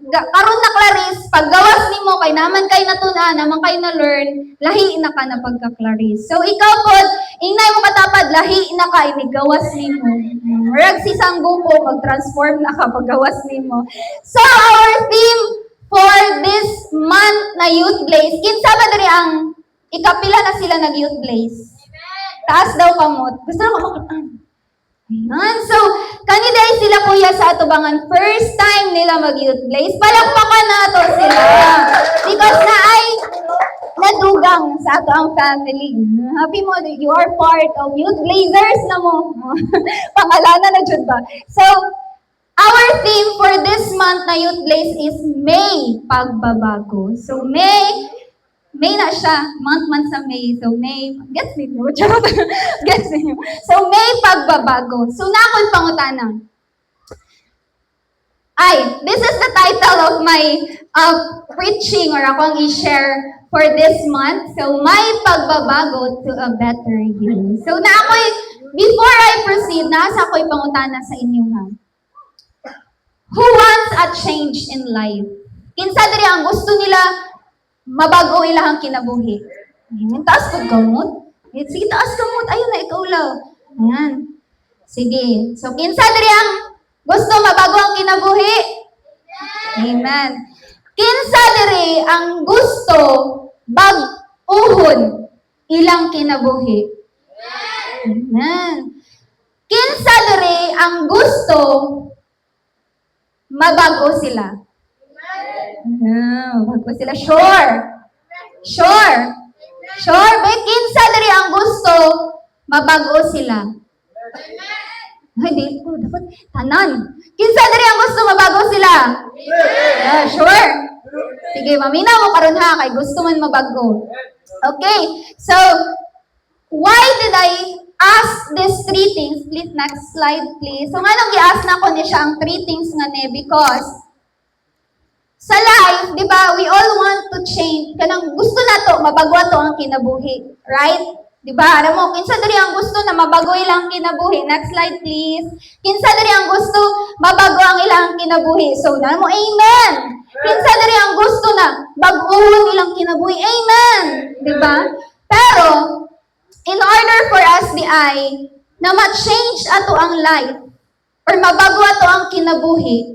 nga karon na Clarice, paggawas nimo kay naman kay natuna, naman kay na learn, lahi na ka na pagka Clarice. So ikaw pod, ingay mo katapad, lahi na ka inigawas nimo. Murag si Sanggupo mag-transform na ka paggawas nimo. So our theme for this month na Youth Blaze, kinsa ba diri ang ikapila na sila nag Youth Blaze? Taas daw kamot. Gusto na ko makitaan. Ayan. So, kaniday sila kuya sa atubangan. First time nila mag-Youth Blaze. Palakpakan na to sila. Because na ay nadugang sa ato ang family. Happy mo, you are part of Youth Blazers na mo. Pangalanan na dyan ba? So, our theme for this month na Youth Blaze is May Pagbabago. So, May na siya, month sa May. So, May, gets niyo? Gets niyo? So, May Pagbabago. So, nakon pangutana. This is the title of my preaching or akong i-share for this month. So, May Pagbabago to a Better You. So, before I proceed, nasa ako'y pangutana sa inyo ha. Who wants a change in life? Kinsa diri ang gusto nila mabago ilahang kinabuhi. Ayan, taas ko gamot. Sige, taas gamot. Ayun na, ikaw lang. Ayan. Sige. So, kinsa diri ang gusto mabago ang kinabuhi? Amen. Kinsa diri ang gusto bag-uhon ilang kinabuhi? Amen. Kinsa diri ang gusto mabago sila? Bago sila. Sure. But kinsa diri ang gusto mabago sila? Hindi ko dapat tanan. Kinsa diri ang gusto mabago sila? Sure. Sige, maminaw mo karon ha kay gusto man mabago. Okay. So, why did I ask these three things? Please, next slide, please. So, anong gi-ask na ko ni siya ang three things nga ni? Because sa life, di ba, we all want to change. Kanang gusto na to, mabago to ang kinabuhi. Right? Di ba? Alam mo, kinsa diri ang gusto na mabago ilang kinabuhi. Next slide, please. Kinsa diri ang gusto mabago ang ilang kinabuhi. So, alam mo, amen. Kinsa diri ang gusto na bag-uhon ilang kinabuhi. Amen. Di ba? Pero, in order for us na ma-change ato ang life or mabago ato ang kinabuhi,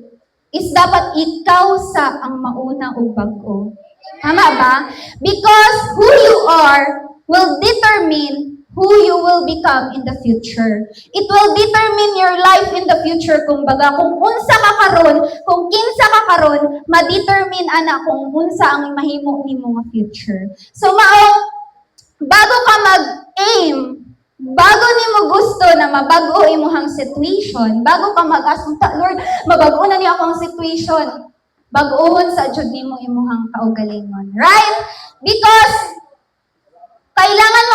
is dapat ikaw sa ang mauna o bago. Tama ba? Because who you are will determine who you will become in the future. It will determine your life in the future. Kung baga, kung unsa ka karon, kung kinsa ka karon, ma-determine ana kung unsa ang mahimo nimo nga future. So bago ka mag-aim, bago nimo gusto na mabago imong situation, bago ka mag-asunta, Lord, mabago na niya akong situation, bag-ohon sa jud nimo imong kaugalingon. Right? Because kailangan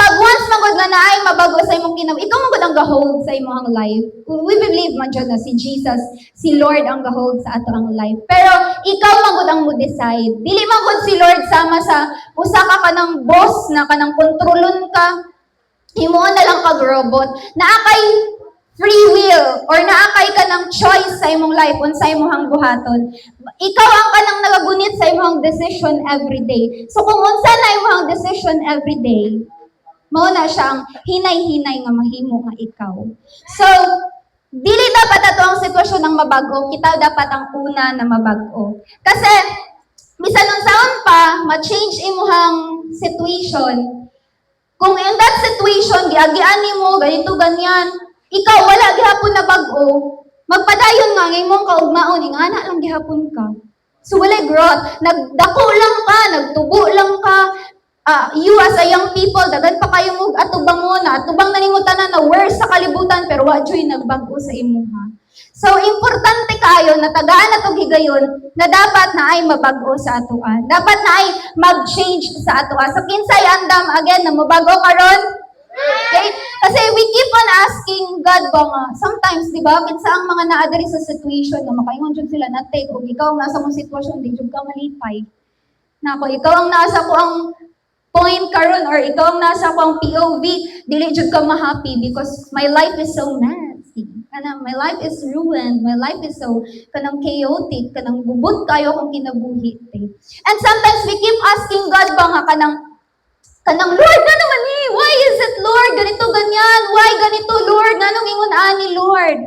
pag once magod nga naay mabago sa imong kinabuhi, ikaw magod ang gahold sa imong life. We believe man jud na si Jesus, si Lord ang gahold sa ato ang life. Pero ikaw magod ang mo decide. Dili magod si Lord sama sa usa ka kanang boss na kanang kontrolon ka. Himuon na lang kag-robot, naakay free will, or naakay ka ng choice sa imong life, sa imong buhaton. Ikaw ang kanang nagagunit sa imong decision every day. So kung unsa na imong decision every day, mao na siyang hinay-hinay nga mahimo nga ikaw. So, dili dapat ato ang sitwasyon ng mabago, kita dapat ang una na mabago. Kasi, bisan unsaon pa, ma-change imong situation, kung in that situation, giagian nimo ganito, ganyan, ikaw wala gihapon na bag-o, magpadayon nga ngayon mong kaugmaon, ingana lang gihapon ka. So wala growth, nagdako lang ka, nagtubo lang ka, you as a young people, dagan pa kayo mo atubang mo na, atubang na nimo tanan na worse sa kalibutan, pero wa joy nagbago sa imuha. So, importante kayo na tagaan na itong higayon na dapat na ay mabago sa atuan. Dapat na ay mag-change sa atuan. So, kinsay andam again na mabago karon? Okay? Kasi we keep on asking God ba nga, sometimes, di ba, kinsa ang mga naadari sa situation na makaingon dyan sila na take, o ikaw ang nasa mong sitwasyon, di dyan ka malipay. Na ako, ikaw ang nasa ko ang point karon or ikaw ang nasa ko ang POV, dili dyan ka ma-happy because my life is so messy. kanang my life is ruined, my life is so kanang chaotic, kanang gubot kayo akong kinabuhi. And sometimes we keep asking God ba nga kanang Lord, nga naman eh, why is it Lord? Ganito, ganyan, why ganito Lord? Nanong ingon ani Lord?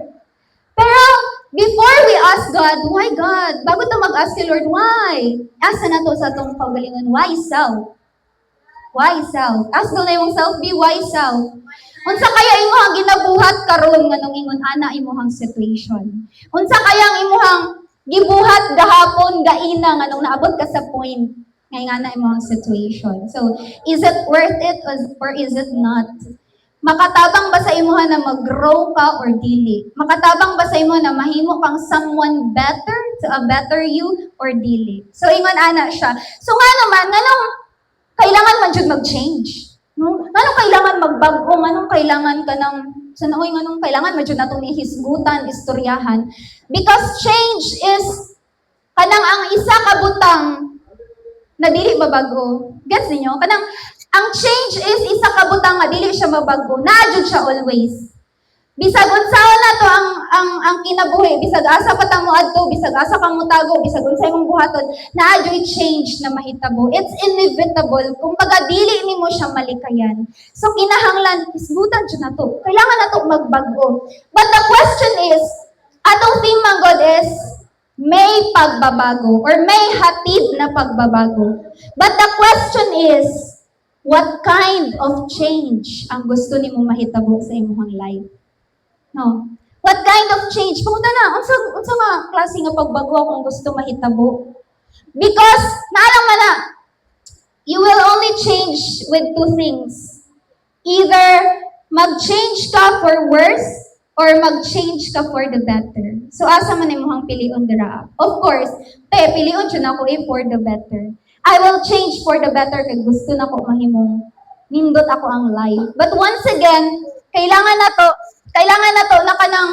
Pero before we ask God, why God? Bago ta mag-ask kay Lord, why? Asa na to sa atong pagalingon, why self? Why self? Ask mo na yung self, be why self? Unsa kaya imuhang ginabuhat karon nga nung ingon ana imuhang situation? Unsa kaya ang imuhang gibuhat gahapon gaina nga nung naabot ka sa point nga na imuhang situation? So, is it worth it or is it not? Makatabang ba sa imuha na mag-grow ka or dili? Makatabang ba sa imo na mahimo kang someone better to a better you or dili? So, ingon ana siya. So, nga naman, nganong kailangan man jud mag-change? No? Nganong kailangan magbago? Nganong kailangan ka ng nganong kailangan man jud natong ihisgutan, istoryahan? Because change is kanang ang isa ka butang na dili mabago. Gets niyo? Kanang ang change is isa ka butang nga dili siya mabago. Naa jud siya always. Bisag unsaon na to ang kinabuhi, bisag asa pa ta mo adto, bisag asa ka mo tago, bisag unsay mong buhaton, naa jud change na mahitabo. It's inevitable kung pagka dili nimo siya malikayan. So kinahanglan isgutan jud nato. Kailangan nato magbago. But the question is, atong theme man God is may pagbabago or may hatid na pagbabago. But the question is, what kind of change ang gusto nimo mahitabo sa imong life? No. What kind of change? Pumunta na, unsa nga klase nga pagbago akong gusto mahitabo? Because naalam man na, you will only change with two things. Either mag-change ka for worse or mag-change ka for the better. So asa man imong piliun dira? Of course, piliun jud ako for the better. I will change for the better kay gusto nako mahimong nindot ako ang life. But once again, kailangan na to na kanang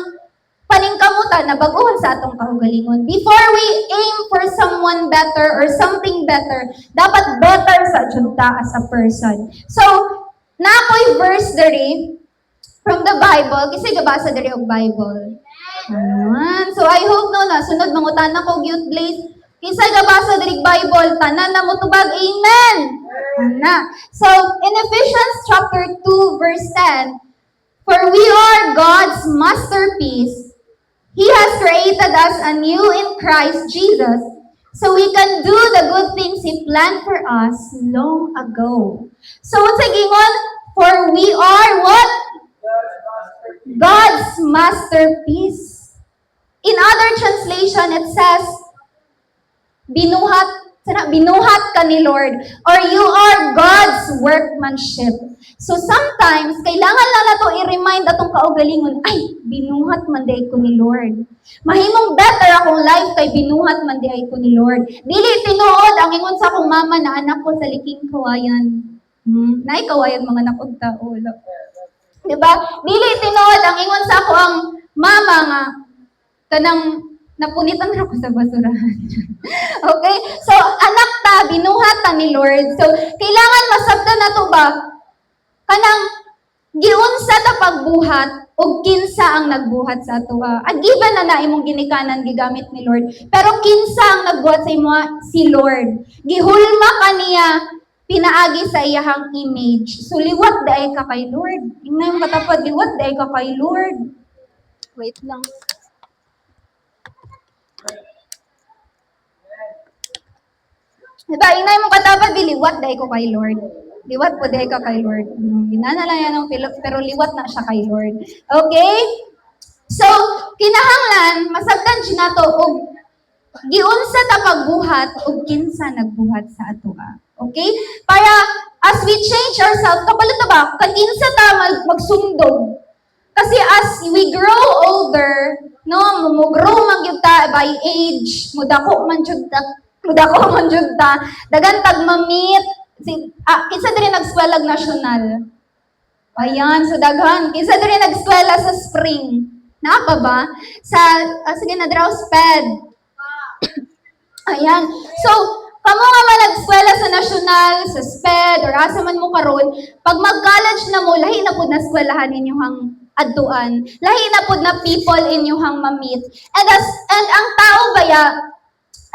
paningkamutan na baguhan sa atong kaugalingon. Before we aim for someone better or something better, dapat better sa jud ta as a person. So, nakoy verse diri from the Bible, kasi gabasa diri og Bible. Ayan. So, I hope no na sunod mangutan na ko youth place. Kisay gabasa diri Bible, tanan na motubag, amen. Ana. So, in Ephesians chapter 2 verse 10, for we are God's masterpiece. He has created us anew in Christ Jesus, so we can do the good things He planned for us long ago. So, what's gingon? For we are what? God's masterpiece. In other translation, it says, binuhat ka ni Lord, or you are God's workmanship. So sometimes, kailangan lang na to i-remind atong kaugalingon, ay, binuhat man day ko ni Lord. Mahimong better akong life kay binuhat man day ko ni Lord. Dili tinuod ang ingon sa akong mama na anak ko sa liking kawayan. Naay kawayan mga anak og tao. Diba? Dili tinuod ang ingon sa ako ang mama nga kanang napunitan ako sa basurahan. Okay? So, anak ta, binuhat ta ni Lord. So, kailangan masabtan na to ba? Kanang, giunsa ta pagbuhat, o kinsa ang nagbuhat sa ato. Given na na imong ginikanan, gigamit ni Lord. Pero kinsa ang nagbuhat sa imo? Si Lord. Gihulma ka niya, pinaagi sa iyahang image. So, liwat daay ka kay Lord. Ingay mo katapad, liwat daay ka kay Lord. Wait lang. Diba, inay mo katapad, liwat dahi ko kay Lord. Liwat po dahi ka kay Lord. Ginana lang yan ng pilot, pero liwat na siya kay Lord. Okay? So, kinahanglan, masabtan siya na to, og giunsa ta pagbuhat, og kinsa nagbuhat sa atoa. Okay? Para, as we change ourselves, kapalo to ba, kinsa ta magsundog. Kasi as we grow older, no, mo-grow man gyud ta by age, mudako man jud ta, dagan tag ma-meet, kinsa diri nag-eskwela nasyonal. Ayan, so daghan. Kinsa diri nag-eskwela sa spring. Naa pa ba? Sige na draw sped. Ayan. So, kamo nga man nag-eskwela sa nasyonal, sa sped, or asa man mo karon, pag mag-college na mo, lahi na pud na eskwelahan ninyong adtuan. Lahi na pud na people inyuhang ma-meet. And ang tao baya,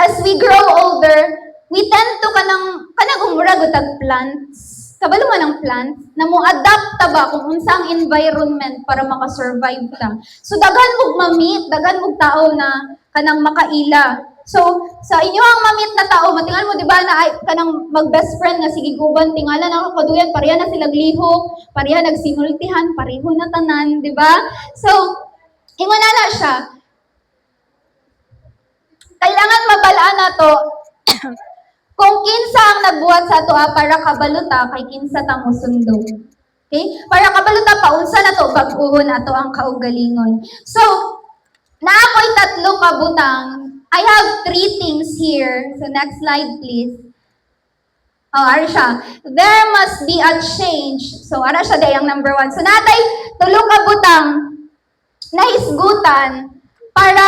as we grow older, we tend to kanang umura gutag plants. Kabalo man ang plants na mo adapt ta ba kung unsa ang environment para maka-survive ta. So daghan mog ma-meet, daghan mog tao na kanang makaila. So sa inyo ang ma-meet na tao, matingal mo di ba na kanang mag-best friend nga sige guban tingalan ang kaduyan, pareha na sila lihok, pareha nagsinultihan, pareho na tanan, di ba? So ingon na siya. Kailangan mabalaan na to kung kinsa ang nagbuhat sa ato para kabaluta kay kinsa ta mosundo. Okay? Para kabaluta pa unsa na to bag-uhon ato ang kaugalingon. So, naakoy tatlo ka butang. I have 3 things here. So next slide please. Oh, ara siya. There must be a change. So ara siya day ang number 1. So natay tulo ka butang na hisgutan para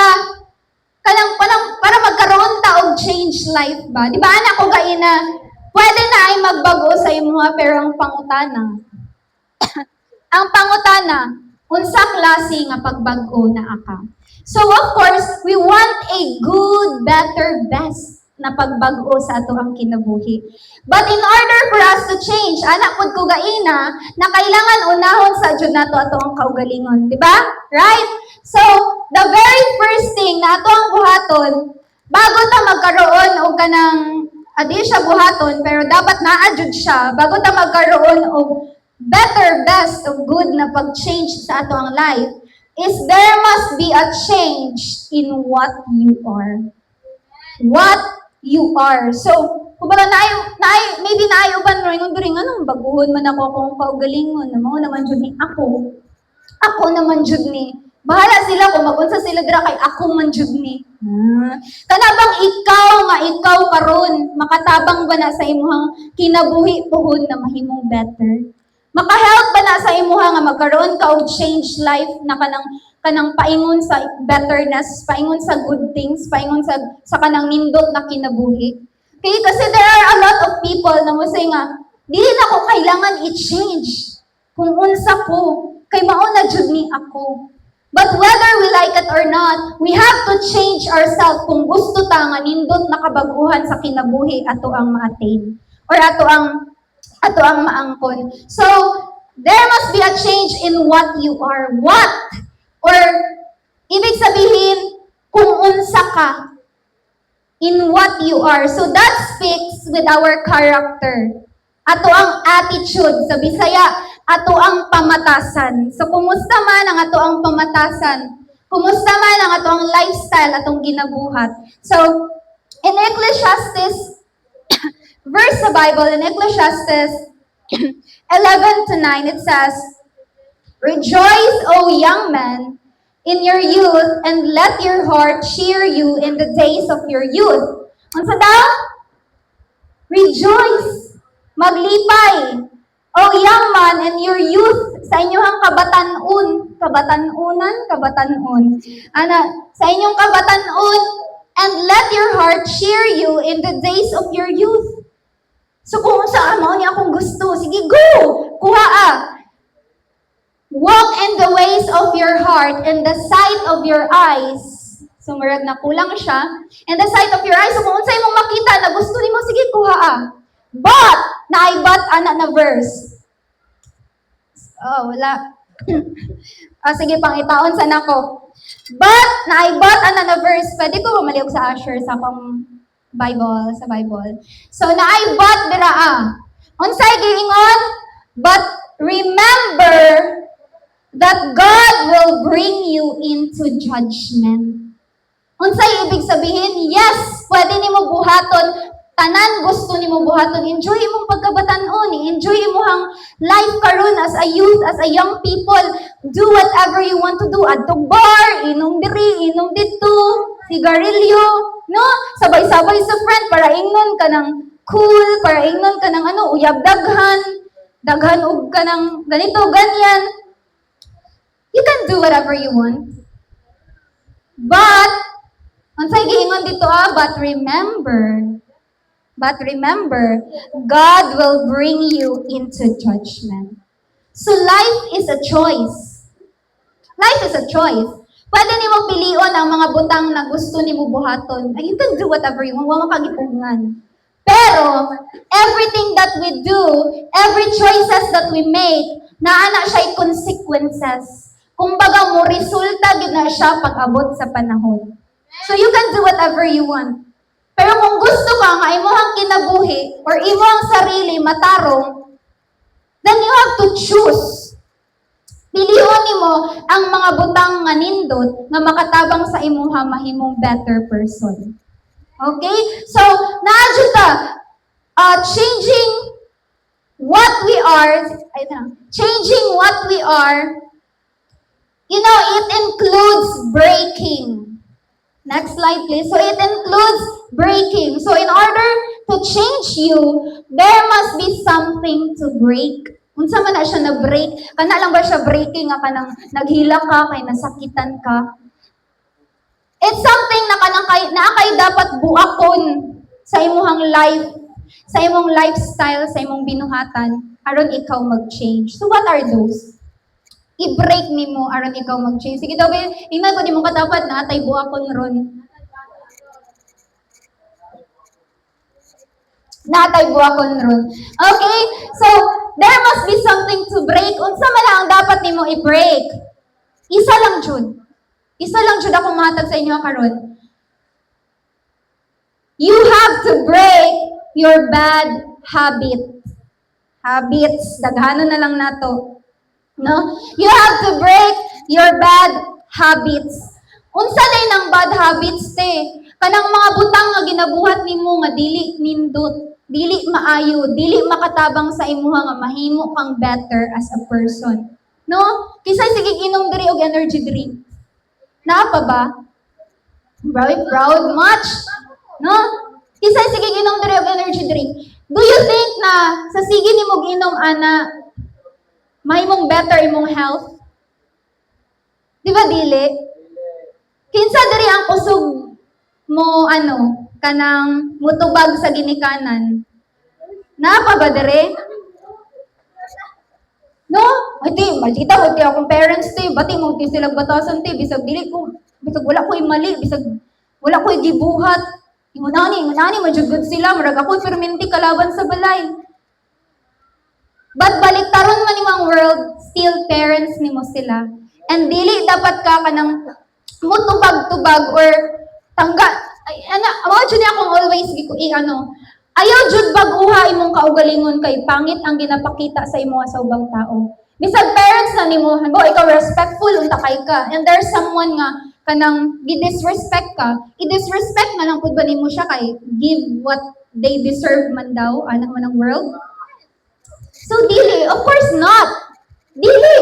magkaroon ta og change life ba? Di ba anak ko gaina, pwede na ay magbago sa imuha pero ang pangutana. Ang pangutana, unsa klase nga pagbago na aka? So of course, we want a good, better, best na pagbago sa ato ang kinabuhi. But in order for us to change, anak pud ko gaina, na kailangan unahon sa jud nato ato ang kaugalingon, di ba? Right? So, the very first thing na ato ang buhaton, bago ta magkaroon o kanang, adi siya buhaton, pero dapat na-adjud siya, bago ta magkaroon o better, best, o good na pag-change sa ato ang life, is there must be a change in what you are. What you are. So, kumbaga maybe naayuban rin, anong baguhon man ako kung kaugalingon, naman jud ni ako. Ako naman jud ni. Bahala sila kung magunsa sila dira kay ako man jud ni. Kanabang ikaw karon makatabang ba na sa imuhang kinabuhi puhon na mahimong better? Maka-help ba na sa imuha nga magkaroon ka og change life na kanang paingon sa betterness, paingon sa good things, paingon sa kanang nindot na kinabuhi? Okay, kasi there are a lot of people na mo say nga, dili na ko kailangan i-change kung unsa ko, kay mao na jud ni ako. But whether we like it or not, we have to change ourselves kung gusto ta nga nindot na kabaguhan sa kinabuhi ato ang ma-attain or ato ang maangkon. So, there must be a change in what you are. What? Or, ibig sabihin, kung unsa ka in what you are. So, that speaks with our character. Ato ang attitude. Sa Bisaya, ato ang pamatasan. So, kumusta man ang ato ang pamatasan? Kumusta man ang ato ang lifestyle, atong ginabuhat? So, in Ecclesiastes, verse sa Bible, in Ecclesiastes 11-9, it says, Rejoice, O young men, in your youth, and let your heart cheer you in the days of your youth. Unsa daw? Rejoice. Maglipay. O young man, in your youth, sa inyong kabatanon. Sa inyong kabatanon, and let your heart cheer you in the days of your youth. So kung saan mo niya akong gusto, sige go! Kuha Walk in the ways of your heart and the sight of your eyes. So marag na kulang siya. And the sight of your eyes, so kung unsay mong makita na gusto nimo, sige kuha But, naaibat ana na verse. Oh, wala. Sige, pangitaon sa nako. But, naaibat ana na verse. Pwede ko bumaliog sa Asher sa akong Bible, sa Bible. So, naaibat dira Unsay giingon? But, remember that God will bring you into judgment. Unsay ibig sabihin? Yes, pwede nimo buhaton tanan gusto nimo buhaton, enjoy imong pagkabatan-on, enjoy imong life karon as a youth, as a young people, do whatever you want to do, adtong bar, inom diri, inom dito, sigarilyo, no? Sabay-sabay sa friend para ingnon ka ng cool, para ingnon ka ng uyab daghan og ka ng ganito, ganyan. You can do whatever you want. But, unsay giingon dito But remember, God will bring you into judgment. So life is a choice. Life is a choice. Pwede nimo pilion ang mga butang na gusto nimo buhaton. And you can do whatever you want, wa makagipungan. Pero, everything that we do, every choices that we make, naana siya'y consequences. Kumbaga mo, resulta gid na siya pag-abot sa panahon. So you can do whatever you want. Pero kung gusto ka nga imong kinabuhi or imong sarili matarong, then you have to choose. Pilion nimo ang mga butang nga nindot nga makatabang sa imuha mahimong better person. Okay? So, naadyo ta, changing what we are, you know, it includes breaking. Next slide, please. So, it includes breaking. So, in order to change you, there must be something to break. Unsa man na siya na-break? Kana lang ba siya breaking nga kanang naghila ka, kay nasakitan ka? It's something na kay dapat buakon sa imong life, sa imong lifestyle, sa imong binuhatan, aron ikaw mag-change. So what are those? I-break nimo aron ikaw mag-change. Sige daw, ingnan ko di mo katapat na atay buakon ron. Natay buakon ron. Okay? So, there must be something to break. Unsa man ang dapat nimo i-break? Isa lang jud. Isa lang jud akong mahatag sa inyo karon. You have to break your bad habit. Habits, daghanon na lang nato. No? You have to break your bad habits. Unsa day nang bad habits te? Kanang mga butang nga ginabuhat nimo nga dili nindot, dili maayo, dili makatabang sa imuha nga mahimo kang better as a person. No? Kisay sige inom diri og energy drink. Naa pa ba? Very proud much? No? Kisay sige inom diri og energy drink. Do you think na sa sige nimo ginom ana mahimong better imong health? Di ba dili? Kinsa diri ang kusog mo kanang mutubag sa ginikanan? Naa pa ba diri? No? Ay, ti, malita ko, ti akong parents, ti, bati mo, ti silang batasan, ti, bisag wala ko'y mali, bisag wala ko'y gibuhat. Ingunani, majugod sila, marag ako'y fermenti kalaban sa balay. But baliktaron man imong world, still parents nimo sila. And dili dapat ka kanang mutubag-tubag or tangga, imagine akong always, ayaw jud baguha imong kaugalingon kay pangit ang ginapakita sa imo sa ubang tao. Bisag parents na nimo, hanbo ikaw respectful unta kay ka. And there's someone nga kanang gi-disrespect ka. I-disrespect na lang pud ba nimo siya kay give what they deserve man daw anak man ng world. So dili, of course not. Dili.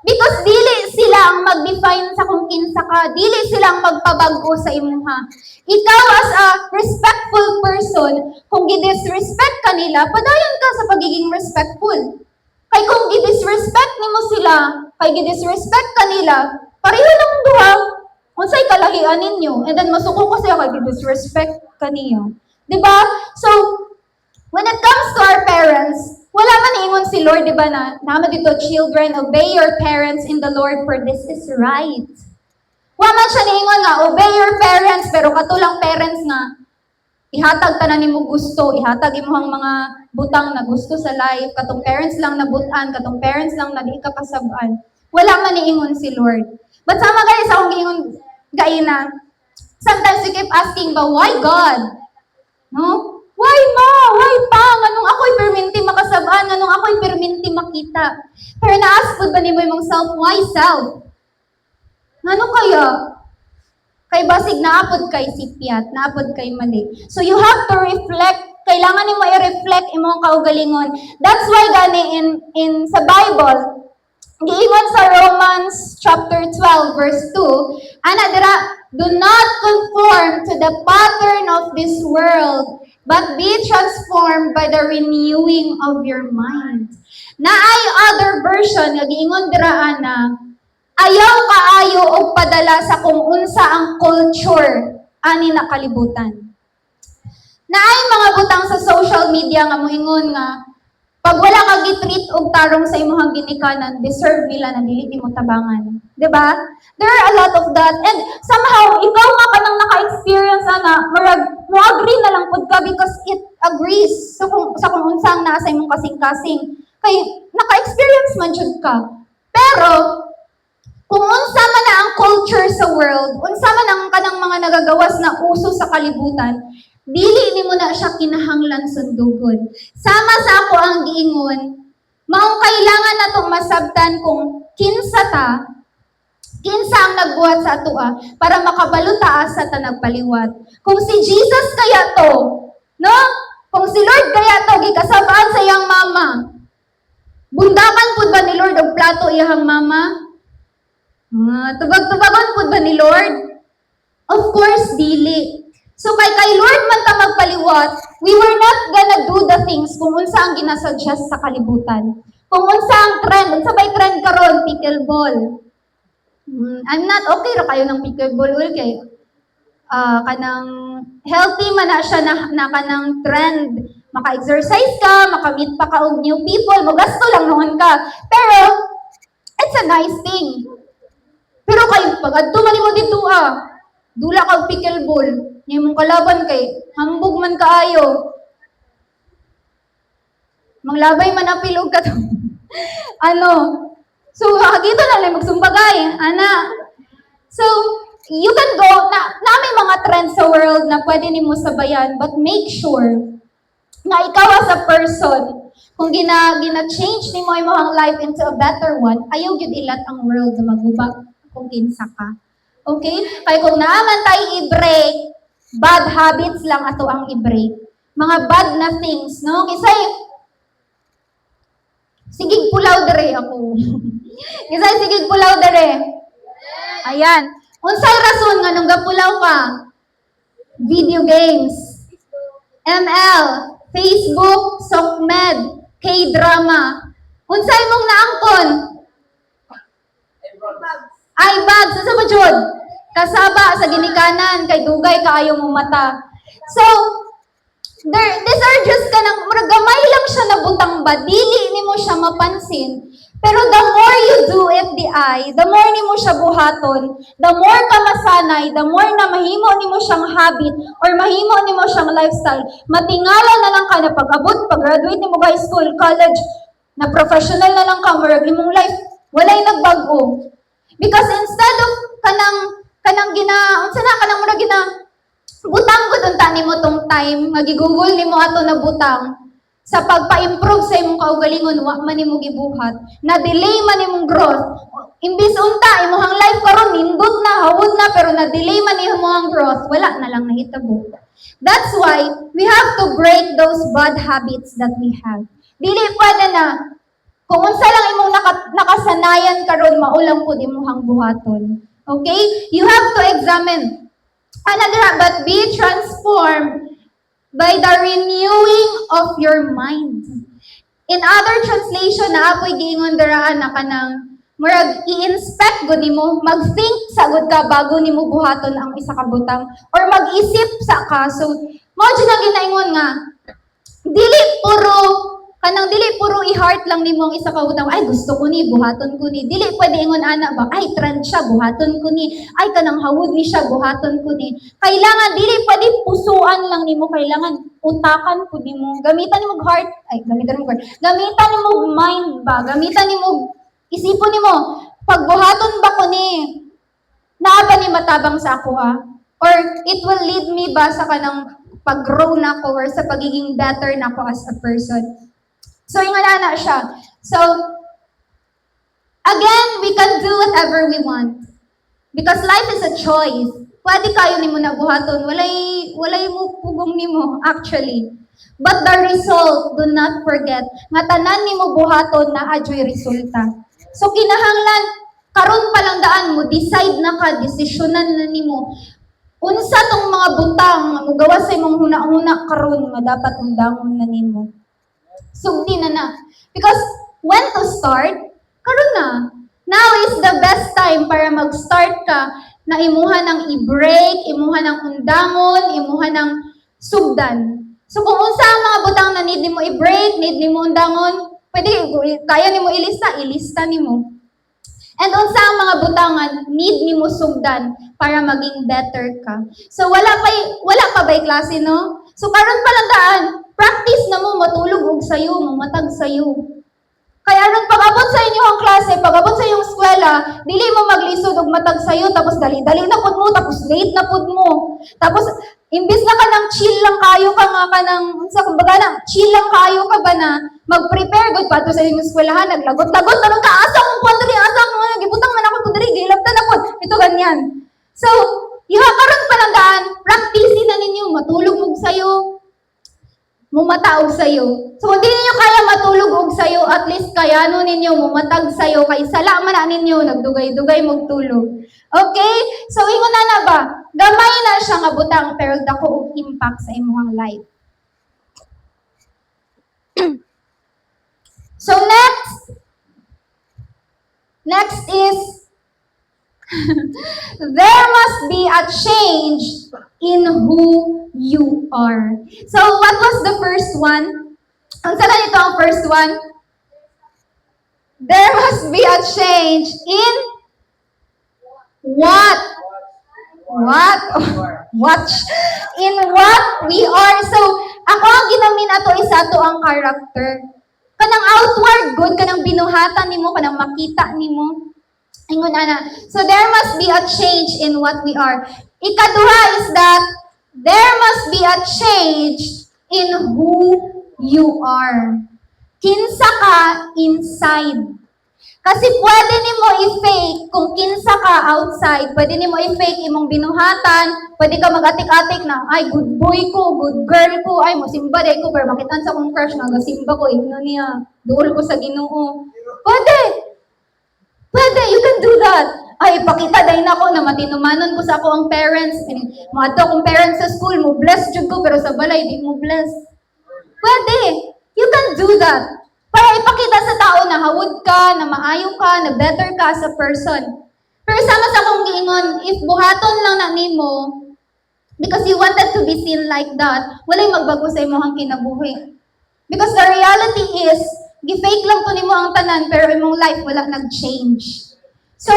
Because dili sila ang mag-define sa kung kinsa ka. Dili sila ang magpabago sa imuha. Ikaw as a respectful person, kung gi-disrespect ka nila, padayon ka sa pagiging respectful. Kay kung gi-disrespect nimo sila, kay gi-disrespect ka nila, pareho lang duha. Unsay kalahian ninyo? And then masuko ko siya kay gi-disrespect ka niyo. Diba? So, when it comes to our parents, wala man ingon si Lord, di ba na, naman dito, children, obey your parents in the Lord, for this is right. Wala man siya niingon nga, obey your parents, pero katulang parents nga, ihatag ka na nimo gusto, ihatag imuhang mga butang na gusto sa life, katong parents lang na butan, katong parents lang na di ka kasabaan. Wala man niingon si Lord. But sama guys, akong giingon, gaina, sometimes we keep asking, but why God? No? Why ma? Why pa? Nganong ako'y perminti makasabaan? Nganong ako'y perminti makita? Pero na-ask po ba ni mo yung self? Why self? Ngano kaya? Kay basig naapod kay sipiat, naapod kay mali. So you have to reflect. Kailangan mo i-reflect imong kaugalingon. That's why gani in sa Bible, giingon sa Romans chapter 12 verse 2, ana dira, do not conform to the pattern of this world, but be transformed by the renewing of your mind. Na ay other version nga giingon dira ana, ayaw kaayo og padala sa kung unsa ang culture ani na kalibutan. Na ay mga butang sa social media nga moingon nga pag wala ka gitreat og tarong sa imong ginikanan, deserve nila na dili mo tabangan. 'di ba? There are a lot of that. And somehow, ikaw nga ka nang naka-experience, mo agree na lang pud ka because it agrees sa kung unsang nasa imong kasing-kasing. Kay, naka-experience man jud ka. Pero, kung unsa man na ang culture sa world, unsa man ang kanang mga nagagawas na uso sa kalibutan, dili nimo na siya kinahanglan sundugon. Sama sa ako ang giingon, maong kailangan natong masabtan kung kinsa ang nagbuhat sa atoa para makabalo ta sa tanagpaliwat. Kung si Jesus kaya to, no? Kung si Lord kaya to gikasabaan sa iyang mama, bundakan pud ba ni Lord og plato iyang mama? Tubag-tubagon pud ba ni Lord? Of course, dili. So kay Lord man ta magpaliwat, we were not gonna do the things kung unsa ang ginasuggest sa kalibutan. Kung unsa ang trend, unsa bay trend karon, pickleball. I'm not okay ra kayo ng pickleball kay kanang healthy man na siya na kanang trend. Maka-exercise ka, makamit pa ka og new people, magasto lang noon ka. Pero it's a nice thing. Pero kay pag adto man nimo dito dula kag pickleball, nya imong kalaban kay hambog man kaayo. Manglabay man ang pilog ka to. So, dito na lang magsumbagay, So, you can go, na may mga trends sa world na pwede nimo sabayan, but make sure na ikaw as a person, kung gina-change nimo imong life into a better one, ayaw gyud ilat ang world na maguba kung kinsa ka. Okay? Kaya kung naaman tayo i-break, bad habits lang ato ang i-break. Mga bad na things, no? Kisay, sigig pulaw dere ako. Kisay sigig pulaw dere. Ayan. Unsay rason nga nung gapulaw ka? Video games, ML, Facebook, SOCMED, K-drama. Unsay mong naangkon? iBags. Sa ba jud? Kasaba sa ginikanan kay dugay kaayo mong mata. So, these are just kanang gamay lang siya nabutang ba, dili nimo siya mapansin. Pero the more you do FDI, the more nimo siya buhaton, the more ka masanay, the more na mahimo nimo siyang habit or mahimo nimo siyang lifestyle. Matingala na lang ka na pag-abot, pag-graduate nimo high school, college, na professional na lang ka, murag imong life, walay nagbago. Because instead of kanang butang ko unta nimo tong time, magigugol nimo ato na butang sa pagpa-improve sa imong kaugalingon, wa man nimo gibuhat, na delay man imong growth. Imbis unta imong life karon nindot na, hawod na, pero na delay man imong growth, wala na lang nahitabo. That's why we have to break those bad habits that we have. Dili pwede na kung unsa lang imong nakasanayan karon maulang pud imong buhaton. Okay? You have to examine but be transformed by the renewing of your mind. In other translation na apoy giingon dara na kanang murag i-inspect gud nimo, mag-think sa gud ka bago nimo buhaton ang isa ka butang or mag-isip sa ka. So mao jud ang ginaingon nga dili puro i-heart lang nimo ang isa ka butang. Ay gusto ko ni buhaton ko ni. Dili pwede ingon ana ba ay trend siya buhaton ko ni. Ay kanang hawod ni siya buhaton ko ni. Kailangan dili pwede pusuan lang nimo, kailangan utakan ko nimo. Gamitan nimo heart, gamitan nimo mind ba? Gamitan nimo isipon nimo pagbuhaton ba ko ni. Naa ba ni matabang sa ako Or it will lead me ba sa kanang pag-grow na ko or sa pagiging better na ko as a person. So, ingana siya. So, again, we can do whatever we want. Because life is a choice. Pwede kayo nimo na buhaton. Walay mo pugong nimo, actually. But the result, do not forget, nga tanan nimo buhaton na adyo'y resulta. So, kinahanglan, karon pa lang daan mo, decide na ka, desisyonan na nimo. Unsa tong mga butang, mugawa sa imong huna-huna karon nga dapat undangon na nimo. Sugdi na. Because when to start? Karon na. Now is the best time para mag-start ka na imuha ng i-break, imuha ng undangon, imuha ng sugdan. So kung unsa ang mga butang na need nimo i-break, need nimo undangon, pwede, kaya nimo ilista nimo. And unsa ang mga butangan need nimo sugdan para maging better ka. So wala pa bay klase no? So karon pa lang daan, practice na mo matulog og sayo, mamatag sayo. Kaya nung pag-abot sa inyong klase, pag-abot sa inyong eskwela, dili mo maglisod og matag sayo, tapos dali-dali na pud mo, tapos late na pud mo. Tapos imbis na ka nang chill lang kayo ka nga ka nang unsa kumbaga na chill lang kayo ka ba na mag-prepare gud pa sa inyong eskwelahan, naglagot-lagot na ka asa kung kuan diri asa mo gibutang man ako pud diri, gilabtan ako. Ito ganyan. So, karon pa lang daan, practice na ninyo matulog og sayo, mumataog sayo. So, kung di ninyo kaya matulog og sayo, at least kayano ninyo mumatag sayo, kay sala man na ninyo, nagdugay-dugay mong tulog. Okay? So, ingon na ba? Gamay na siya nga butang, pero dako og impact sa imong life. So, next is, there must be a change in who you are. So, what was the first one? Ang sana nito ang first one? There must be a change in what? In what we are. So, ako ang ginamin ato isa ato ang character. Kanang outward good, kanang binuhatan nimo, kanang makita nimo. Ingon ana. So, there must be a change in what we are. Ikaduha is that there must be a change in who you are. Kinsa ka inside. Kasi pwede nimo i-fake kung kinsa ka outside. Pwede nimo i-fake imong binuhatan. Pwede ka mag-atik-atik na, ay, good boy ko, good girl ko, ay, mosimba day ko, pero makitaan sa kong crush, nagasimba ko, ino niya, duol ko sa Ginoo. Pwede, you can do that. Ay, ipakita dahil ako na matinumanon ko sa ako ang parents. Mga to kong parents sa school, mo bless jud ko, pero sa balay, di mo bless. Pwede. You can do that. Para ipakita sa tao na hawod ka, na maayo ka, na better ka sa person. Pero sama sa akong giingon, if buhaton lang na nimo, because you wanted to be seen like that, walay magbago sa imong kinabuhi. Because the reality is, gi-fake lang to nimo ang tanan, pero imong life wala nag-change. So,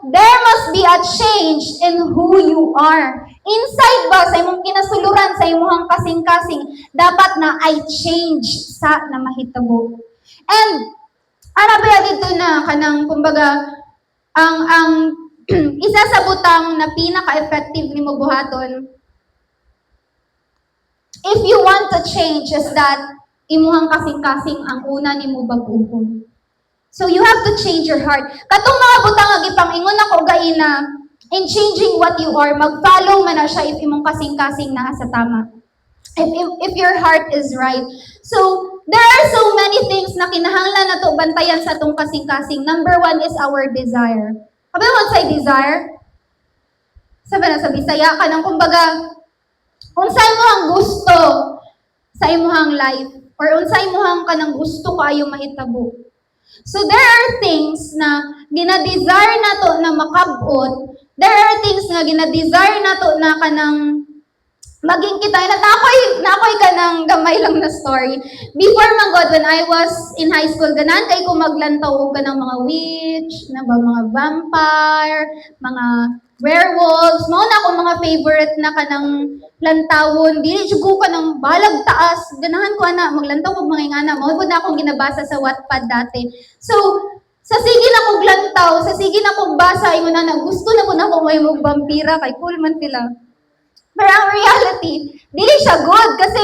there must be a change in who you are. Inside ba, sa imong kinasuluran, sa imong kasing-kasing, dapat na I change sa na mahitabo. And, ba dito na, kanang, kumbaga, ang isa sa butang na pinaka-effective ni mo buhaton, if you want to change, is that, imuhang kasing-kasing ang una ni mo baguhon. So you have to change your heart. Katong mga butang nga gipangingon ako gaina, in changing what you are, mag-follow man na siya if imong kasing-kasing naa sa tama. If your heart is right. So there are so many things na kinahanglan nato bantayan sa atong kasing-kasing. Number one is our desire. Sabi mo say desire? Sabi na sa Bisaya ka nang kumbaga, unsay mo ang gusto sa imuhang life or unsay imuhang kanang gusto kayo mahitabo. So there are things na ginadesire nato na makabot. There are things na ginadesire nato na kanang maging kita na ako'y kanang gamay lang na story. Before man God, when I was in high school, ganan kay ko maglantaw og kanang mga witch, na ba mga vampire, mga werewolves, mao na ako mga favorite na kanang lantawon. Dili jud ko kanang balag taas. Ganahan ko ana maglantaw og mga ingana. Mao pud na akong ginabasa sa Wattpad dati. So, sa sige na kog lantaw, sa sige na kog basa ingon na gusto na ko na ko may mog vampira kay cool man sila. Pero ang reality, dili siya good kasi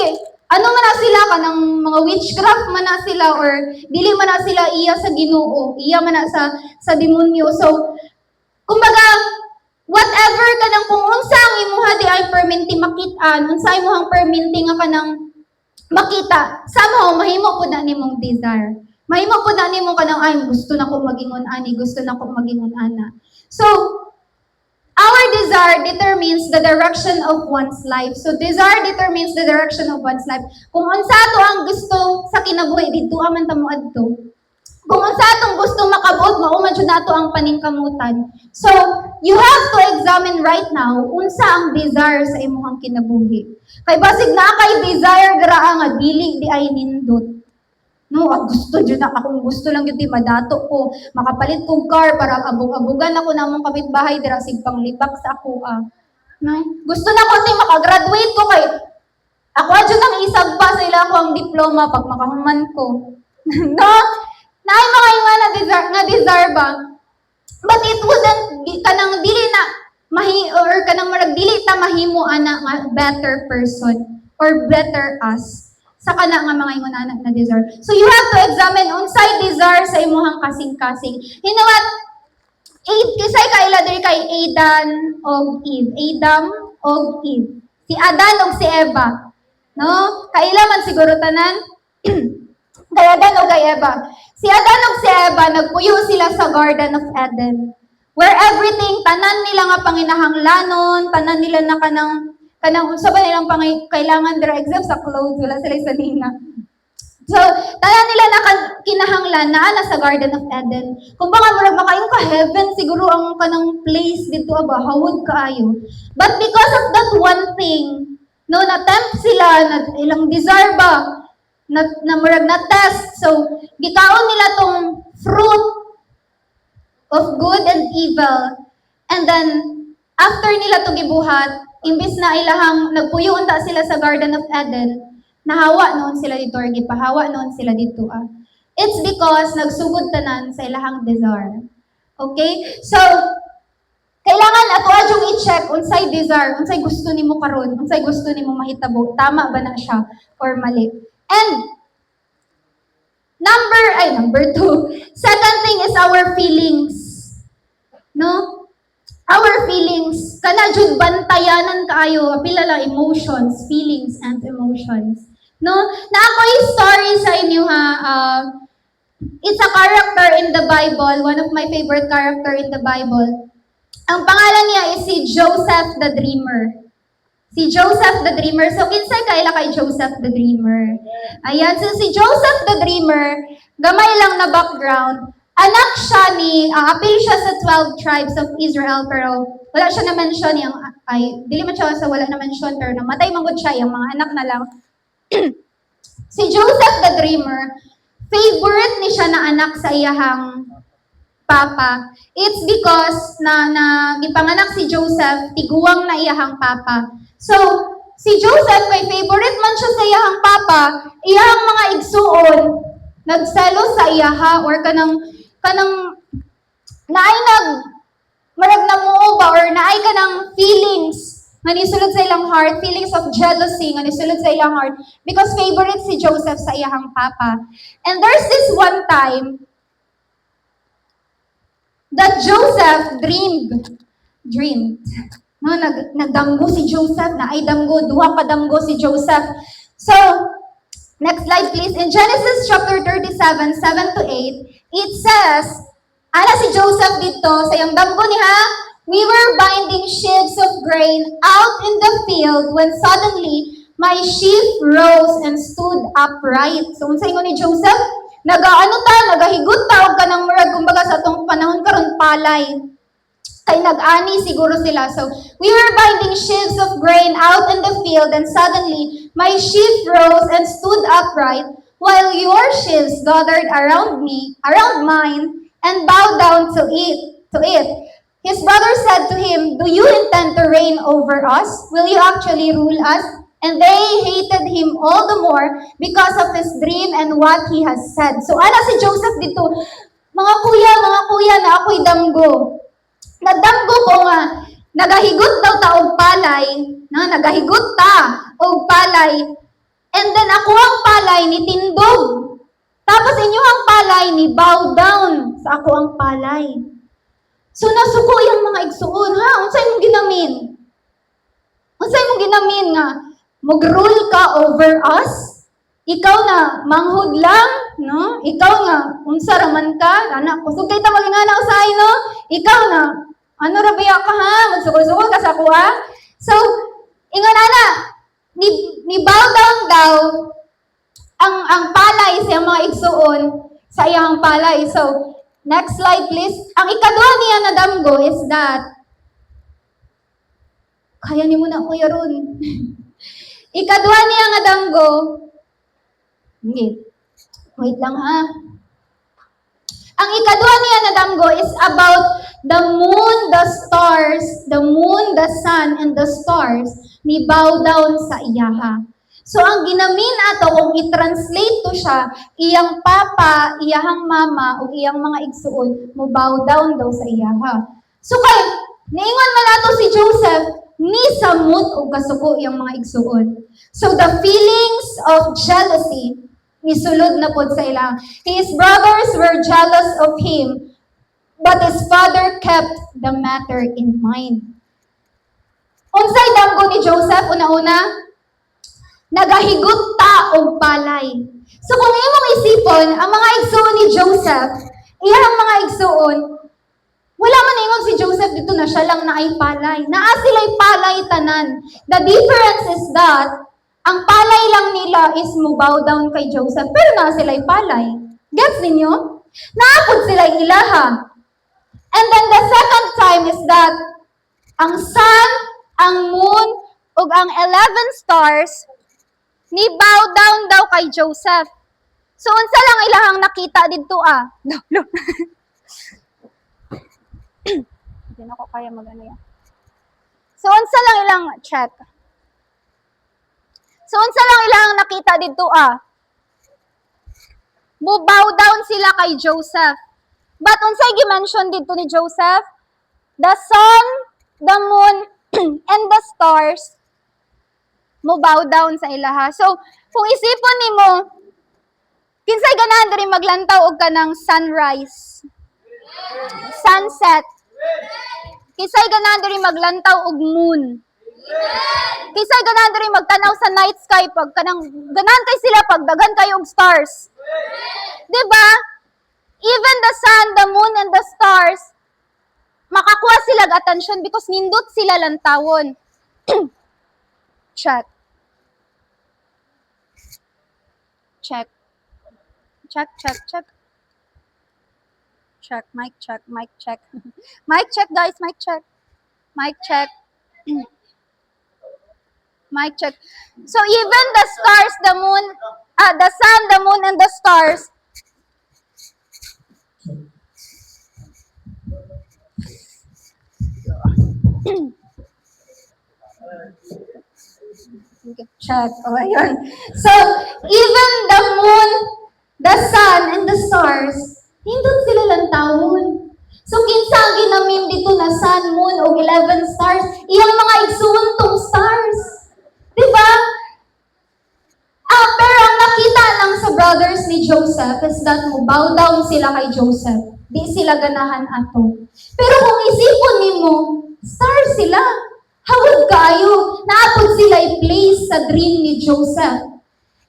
ano man na sila kanang mga witchcraft man na sila or dili man na sila iya sa Ginoo, iya man na sa demonyo. So, kumbaga whatever kanang kung unsa ang imuha di ay perminti makit-an, unsa imuhang perminti nga kanang makita, somehow mahimo pud na nimong desire. Mahimo pud na nimong kanang ay gusto na ko magingon ani, gusto na ko magingon ana. So, our desire determines the direction of one's life. So, desire determines the direction of one's life. Kung unsa ato ang gusto sa kinabuhi, dito aman ta moadto. Kung unsa atong gusto makabot, mao man jud nato ang paningkamutan. So, you have to examine right now unsa ang desire sa imong kinabuhi. Kay basig na kay desire dira nga dili di ay nindot. No, gusto dyan na akong gusto lang yung madato ko. Makapalit kong car para abog-abogan ako na mong kapitbahay dira sig panglibak sa ako. No? Gusto na ko say makagraduate ko kay ako dyan ang isag pa sa ila ko ang diploma pag makahuman ko. No? Naay mga yung nga deserve ba? But it wouldn't kanang dili na or kanang marag dili ta mahimo ana nga better person or better us sa kana nga mga ingon anak na desire. So you have to examine unsay desire sa imuhang kasing-kasing. You know what? Kisay kaila diri kay Adan og Eve. Adam og Eve. Si Adan og si Eva. No? Kaila man siguro tanan. Kay Adan o kay Eva. Si Adan o si Eva, nagpuyo sila sa Garden of Eden. Where everything, tanan nila nga panginahanglanon, tanan nila na kanang unsa ba nilang kailangan dira except sa clothes, wala sila sa nina. So, tanan nila na kinahanglan na ana sa Garden of Eden. Kung baka murag makayong ka heaven, siguro ang kanang place dito aba, hawod kaayo. But because of that one thing, no, na-tempt sila, na ilang desire ba, na murag na test. So, gikaon nila tong fruit of good and evil. And then, after nila to gibuhat, imbis na ilahang nagpuyo unta sila sa Garden of Eden, nahawa noon sila dito or gipahawa noon sila dito. It's because nagsugod tanan sa ilahang desire. Okay? So, kailangan ato adyong i-check unsay desire, unsay gusto nimo karon, unsay gusto nimo mahitabo, tama ba na siya or mali. And number 2. Second thing is our feelings. No? Our feelings, kana jud bantayanan kaayo, pila lang emotions, feelings and emotions. No? Na ako'y story sa inyo ha. It's a character in the Bible, one of my favorite character in the Bible. Ang pangalan niya is si Joseph the Dreamer. Si Joseph the Dreamer. So, kinsay kaila kay Joseph the Dreamer? Ayan. So, si Joseph the Dreamer, gamay lang na background. Anak siya appeal siya sa 12 tribes of Israel, pero wala siya na-mention dili man siya sa wala na-mention, pero namatay manggod siya, yung mga anak na lang. Si Joseph the Dreamer, favorite ni siya na anak sa iyahang papa. It's because na gipanganak si Joseph, tiguwang na iyahang papa. So, si Joseph, may favorite man siya sa iyahang papa, iyahang mga igsuon, nagselo sa iyaha, or kanang naay marag na mo ba, or naay kanang feelings, nga nisulod sa ilang heart, feelings of jealousy, nga nisulod sa ilang heart, because favorite si Joseph sa iyahang papa. And there's this one time, that Joseph dreamed. No, nagdamgo si Joseph, na ay damgo, duha pa damgo si Joseph. So, next slide please. In Genesis chapter 37, 7-8, it says, ala si Joseph dito, sa iyang damgo niya, we were binding sheaves of grain out in the field when suddenly my sheaf rose and stood upright. So, unsa ingon ni Joseph? Nagahigot ta og kanang murag kumbaga sa atong panahon karon palay. Kay nag-ani siguro sila. So, we were binding sheaves of grain out in the field and suddenly my sheaf rose and stood upright while your sheaves gathered around mine and bowed down to it. His brother said to him, do you intend to reign over us? Will you actually rule us? And they hated him all the more because of his dream and what he has said. So, ala si Joseph dito, mga kuya, na ako'y damgo. Nagdamgo ko nga, nagahigot daw ta og palay, nagahigot ta og palay. And then ako ang palay ni tindog. Tapos inyong palay ni bow down sa ako ang palay. So nasuko yung mga igsuon, unsay mong ginamin? Unsay mong ginamin nga mag-rule ka over us? Ikaw na manghud lang, no? Ikaw nga unsa raman ka? Anak, kusog kay ta magingana usahay, no? Ikaw na ano ra biya ka ha? Magsugol-sugol ka sa kuha? So, ingon ana, ni bow down daw ang palay sa mga igsuon sa iyang palay. So, next slide please. Ang ikadua niya na damgo is that kaya ni mo na kuya ron. Ikadua niya nga damgo. Okay. Wait lang ha. Ang ikaduha niya na damgo is about the moon, the stars, the moon, the sun, and the stars ni bow down sa iyaha. So ang ginamin ato kung i-translate to siya, iyang papa, iyahang mama, o iyang mga igsuon, mo bow down daw sa iyaha. So kay, niingon man nato si Joseph, ni samot o kasuko iyang mga igsuon. So the feelings of jealousy, nisulod na pod sa ilang. His brothers were jealous of him, but his father kept the matter in mind. Unsay damgo ni Joseph una-una? Nagahigot ta og palay. So kung imong isipon, ang mga igsuon ni Joseph, iyang mga igsuon, wala man ingon si Joseph dito na siya lang na ay palay. Naa sila'y palay tanan. The difference is that ang palay lang nila is mo bow down kay Joseph, pero na sila'y palay. Gets ninyo? Naapod sila'y ilaha. And then the second time is that ang sun, ang moon, ug ang 11 stars, ni bow down daw kay Joseph. So, unsa lang ilahang nakita dito Hindi na ko kaya mag-ano yan. So, unsa lang ilang check. So, unsa lang ilang nakita dito Mo bow down sila kay Joseph. But unsay gi-mention dito ni Joseph? The sun, the moon, and the stars mo bow down sa ilaha. So, kung isipon nimo, kinsay ganahan diri maglantaw og kanang sunrise, sunset. Kinsay ganahan diri maglantaw og moon. Kisay ganahan diri magtanaw sa night sky pag kanang ganahan kay sila pag daghan kayo og stars. Diba? Even the sun, the moon, and the stars, makakuha sila og attention because nindot sila lantawon. Check. Check. Check, check, check. Check, mic check, mic check. Mic check, guys, mic check. Mic check. Mic check. So even the stars, the moon, the sun, the moon, and the stars, check. Oh, ayun. So, even the moon, the sun, and the stars, hindot sila lang taon. So, kinsa ang ginamin dito na sun, moon, o 11 stars, iyang mga igsuon tong stars. Diba? Pero ang nakita lang sa brothers ni Joseph is that mo bow down sila kay Joseph. Di sila ganahan ato. Pero kung isipon nimo, stars sila. Hawag kayo. Naapod sila i-place sa dream ni Joseph.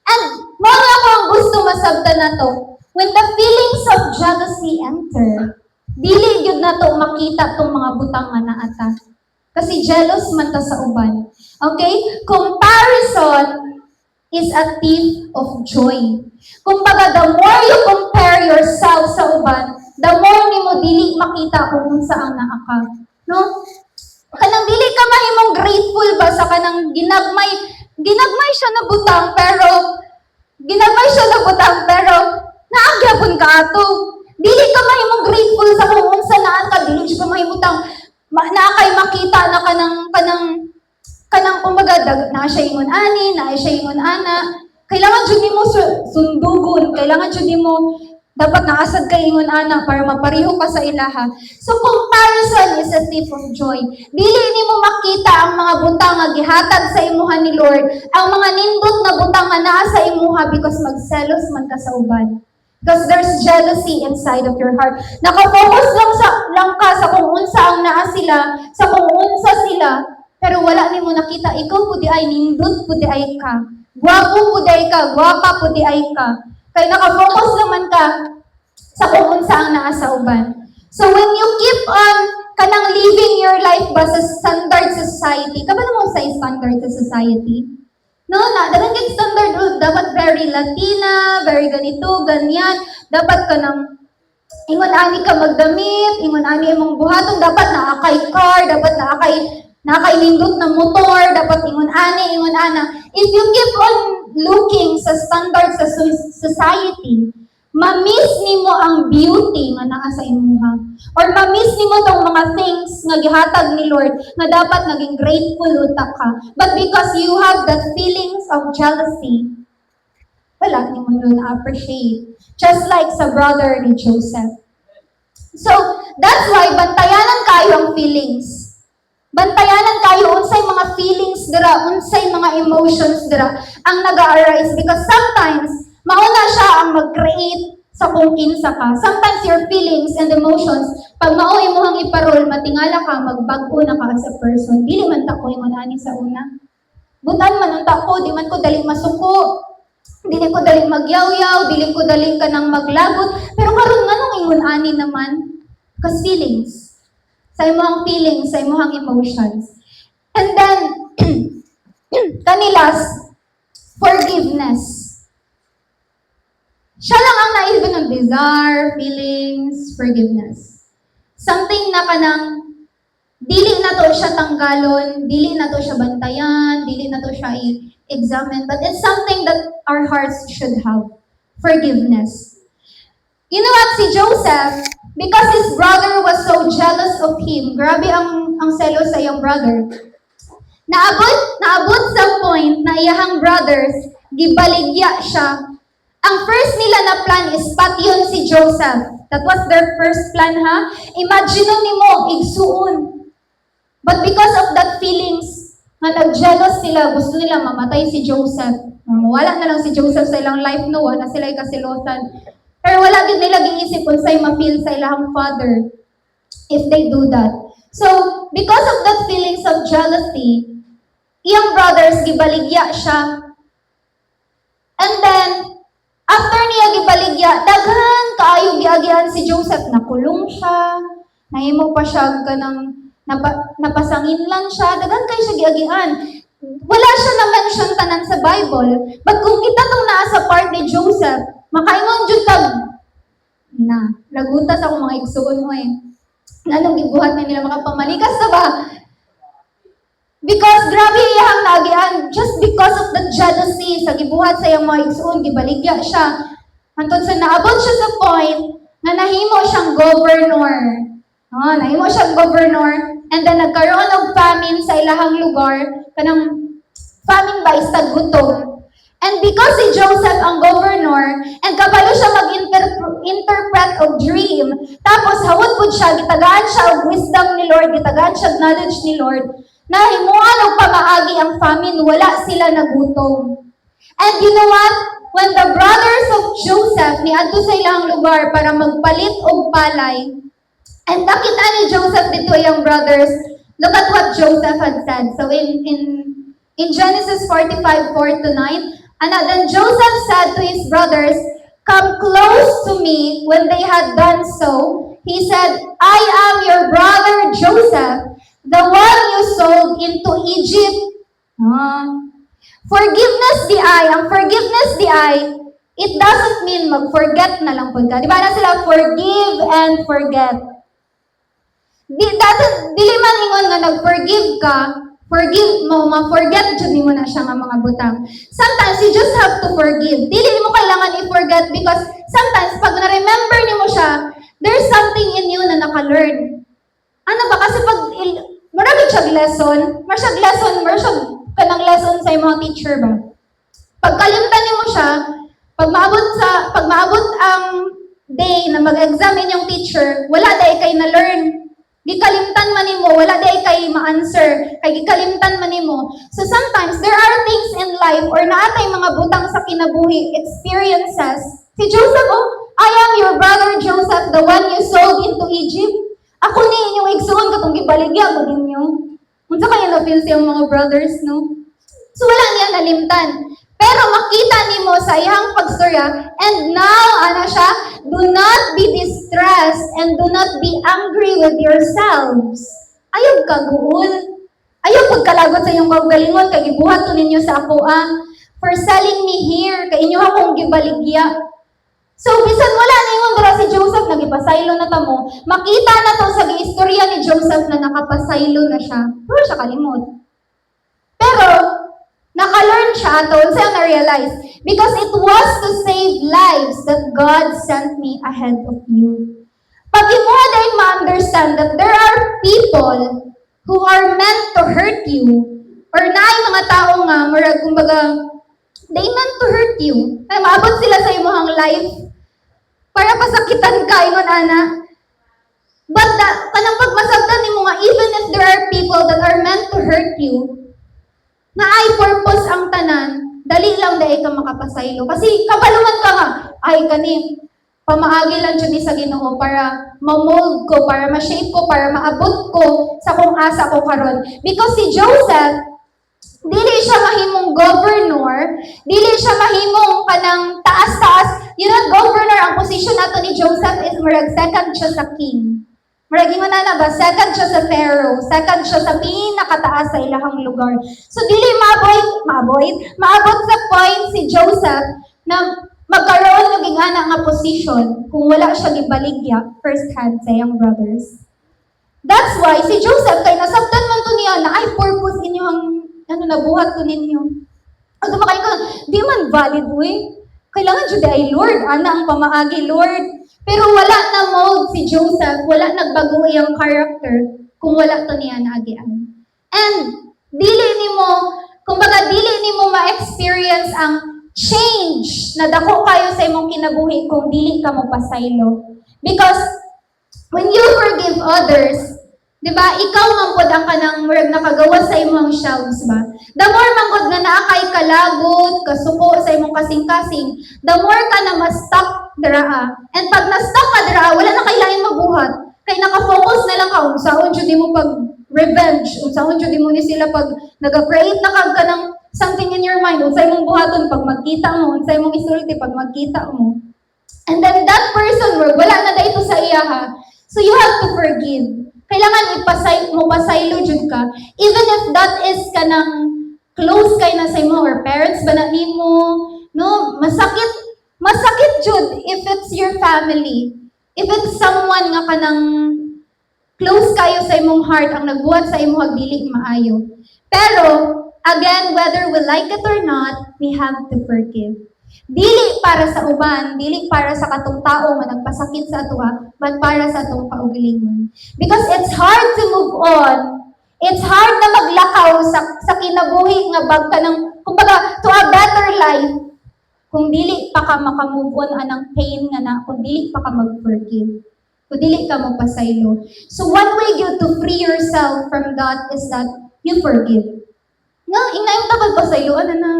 And mga ako ang gusto masabda na to, when the feelings of jealousy enter, dili yun na to makita tong mga butang nga naata. Kasi jealous man ta sa uban. Okay? Comparison is a thief of joy. Kumbaga, the more you compare yourself sa uban, the more ni mo dili makita kung saan naaka. No? Kanang dili ka mahimong grateful ba sa kanang ginagmay siya na butang pero naagyapon ka ato. Dili ka mahimong grateful sa kung unsa naan ka, dili ka mahimutang naakay makita na kanang kumbaga na siya ingon ani, na siya ingon ana. Kailangan jud nimo sundugon, kailangan jud nimo dapat naasad kay ingon ana para mapareho ka sa ilaha. So comparison is a thief of joy. Dili nimo makita ang mga butang nga gihatag sa imuha ni Lord, ang mga nindot na butang nga naa sa imuha because magselos man ka sa uban. Because there's jealousy inside of your heart. Nakafocus lang ka sa kung unsa ang naa sila, sa kung unsa sila, pero wala nimo nakita ikaw pudi ay nindot pudi ay ka. Gwapo pudi ay ka, gwapa pudi ay ka. Kaya nakafocus naman ka sa kung unsa ang naa sa uban. So when you keep on kanang living your life ba sa standard society, kabalo mo sa standard sa society? No, dapat kang standard, dapat very Latina, very ganito, ganyan. Dapat ka nang ingon ani ka magdamit, ingon ani imong buhaton, dapat naakay car, dapat naakay nindot na motor, dapat ingon ana. If you keep on looking sa standard sa society, ma-miss nimo ang beauty nga naa sa imuha. Or ma-miss nimo tong mga things nga gihatag ni Lord nga dapat naging grateful utak ka. But because you have that feelings of jealousy, wala nimo yun na-appreciate. Just like sa brother ni Joseph. So, that's why bantayanan kayo ang feelings. Bantayanan kayo unsay mga feelings dira, unsay mga emotions dira ang nag-arise because sometimes mauna siya ang mag-create sa kung kinsa ka. Sometimes your feelings and emotions, pag mao imong iparol, matingala ka, magbago na ka as a person. Dili man ta ko ingon ani sa una. Butan man unta ko, di man ko dali masuko. Dili ko daling magyaw-yaw, dili ko daling kanang maglagot. Pero karon nganong ingon ani naman? Kas feelings. Sa imong feelings, sa imong emotions. And then, kanilas, forgiveness. Siya lang ang naiba ng desire, feelings, forgiveness. Something na kanang, dili na to siya tanggalon, dili na to siya bantayan, dili na to siya i-examine, but it's something that our hearts should have. Forgiveness. You know what, si Joseph, because his brother was so jealous of him, grabe ang selos sa iyang brother, naabot sa point na iyahang brothers, gibaligya siya. Ang first nila na plan is patyon si Joseph. That was their first plan, ha? Imagine nimo, igsuon. But because of that feelings, nga nag-jealous sila, gusto nila mamatay si Joseph. Wala na lang si Joseph sa ilang life, no? Wala sila ikasilosan. Pero wala din nila giisip kung sa'y ma-feel sa ilang father if they do that. So, because of that feelings of jealousy, iyang brothers, gibaligya siya. And then, after niya gibaligya, daghan kaayo giagian si Joseph, nakulong siya, nahimo pa siya kanang napasangin lang siya, daghan kay siya giagian. Wala siya na-mention tanan sa Bible, but kung kita tong naa sa part ni Joseph, makaingon jud kag na lagutas ako mga igsuon mo Anong gibuhat na nila makapamalikas na ba? Because grabe iyang naagian, just because of the jealousy sa gibuhat sa iyang mga igsuon, gibaligya siya. Hantod sa naabot siya sa point na nahimo siyang governor. Nahimo siyang governor, and then nagkaroon ng famine sa ilahang lugar, kanang famine ba istag gutom. And because si Joseph ang governor, and kabalo siya mag-interpret of dream, tapos hawod po siya, gitagaan siya og wisdom ni Lord, gitagaan siya og knowledge ni Lord, na himuan og pamaagi ang famine, wala sila nagutom. And you know what? When the brothers of Joseph niadto sa ilang lugar para magpalit og palay, and nakita ni Joseph dito yung brothers, look at what Joseph had said. So in Genesis 45:4-9, and then Joseph said to his brothers, "Come close to me." When they had done so, he said, "I am your brother Joseph, the one you sold into Egypt." Forgiveness di ay, ang forgiveness di ay, it doesn't mean mag-forget na lang po ka. Di ba na sila forgive and forget? Dili man ingon nga nag-forgive ka, forgive mo, ma-forget dyan mo na siya nga mga butang. Sometimes, you just have to forgive. Dili mo kailangan i-forget because sometimes, pag na-remember mo siya, there's something in you na naka-learn. Ano ba? Kasi pag, marami siyang lesson, kanang lesson sa mga teacher ba? Pag kalimtan mo siya, pag maabot ang day na mag-examine yung teacher, wala dahil kay na-learn. Gikalimtan man nimo, wala day kay ma-answer, kay gikalimtan man nimo. So sometimes there are things in life or naatay mga butang sa kinabuhi, experiences. Si Joseph, I am your brother Joseph, the one you sold into Egypt. Ako ni inyong igsuon katong gibaligya ko ninyo. Unsa kaya na feel sa mga brothers, no? So wala niya nalimtan. Pero makita nimo sa iyang pagstorya, and now, ano siya, do not be distressed and do not be angry with yourselves. Ayaw kaguol. Ayaw pagkalagot sa iyong kaugalingon, kay gibuhat to ninyo sa ako, for selling me here, kay inyo akong gibaligya. So, bisan wala na yung dara si Joseph, nagipasaylo na tamo. Makita na to sa istorya ni Joseph na nakapasaylo na siya. Pero siya kalimot. Pero, naka-learn siya ato, sa'yo na-realize. Because it was to save lives that God sent me ahead of you. Pag imuha dahil ma-understand that there are people who are meant to hurt you, or naay mga tao nga, murag, kumbaga, they meant to hurt you. Ay, maabot sila sa imuhang life para pasakitan ka, ingon ana. But kanang pagmasabtan ni mo nga, even if there are people that are meant to hurt you, na ay purpose ang tanan, dali lang dahil ka makapasaylo. Kasi kabaluman ka nga, ay kani, pamaagi lang dyan sa Ginoo para ma-mold ko, para ma-shape ko, para maabot ko sa kung asa ko karon. Because si Joseph, dili siya mahimong governor, dili siya mahimong kanang taas-taas. You know, governor, ang position nato ni Joseph is murag second siya sa king. Murag ingon na ba, second siya sa Pharaoh, second siya sa pinakataas sa ilahang lugar. So dili maabot sa point si Joseph na magkaroon ng gingana nga position kung wala siya gibaligya first hand sa iyang brothers. That's why si Joseph kay nasabtan man to niya na ay purpose inyong nabuhat ko ninyo. Ang makain ko, di man valid way. Kailangan jud ay Lord, ana ang pamaagi Lord. Pero wala na mold si Joseph, wala nagbago iyang character kung wala to niya naagian. And dili nimo ma-experience ang change na dako kayo sa imong kinabuhi kung dili ka mo pasaylo. Because when you forgive others, di ba, ikaw mangkod ang kanang murag nakagawa sa imong shelves ba? The more mangkod nga naakay kalagot, kasuko sa imong kasing-kasing, the more ka na ma-stuck draa. And pag na-stuck ka draa, wala na kailangan mabuhat. Kay naka-focus na lang ka, unsaon jud mo pag revenge, unsaon jud mo ni sila pag nag-create na kag ka ng something in your mind, unsay mong buhaton pag magkita mo, unsay mong isulti pag magkita mo. And then that person, wala na dito sa iya ha. So you have to forgive. Kailangan pasaylo jud ka. Even if that is kanang close kay na sa imo or parents ba na nimo, no, masakit jud if it's your family. If it's someone nga kanang close kayo sa imong heart ang nagbuhat sa imo dili maayo. Pero again, whether we like it or not, we have to forgive. Dili para sa uban, dili para sa katong tao nga nagpasakit sa atua, but para sa atong kaugalingon. Because it's hard to move on. It's hard na maglakaw sa kinabuhi nga bagka ng, kumbaga, to a better life, kung dili pa ka makamove on anang pain nga na, kung dili pa ka mag-forgive, kung dili ka magpasaylo. So one way you to free yourself from that is that you forgive. Nga, inayong tabag pasayloan na.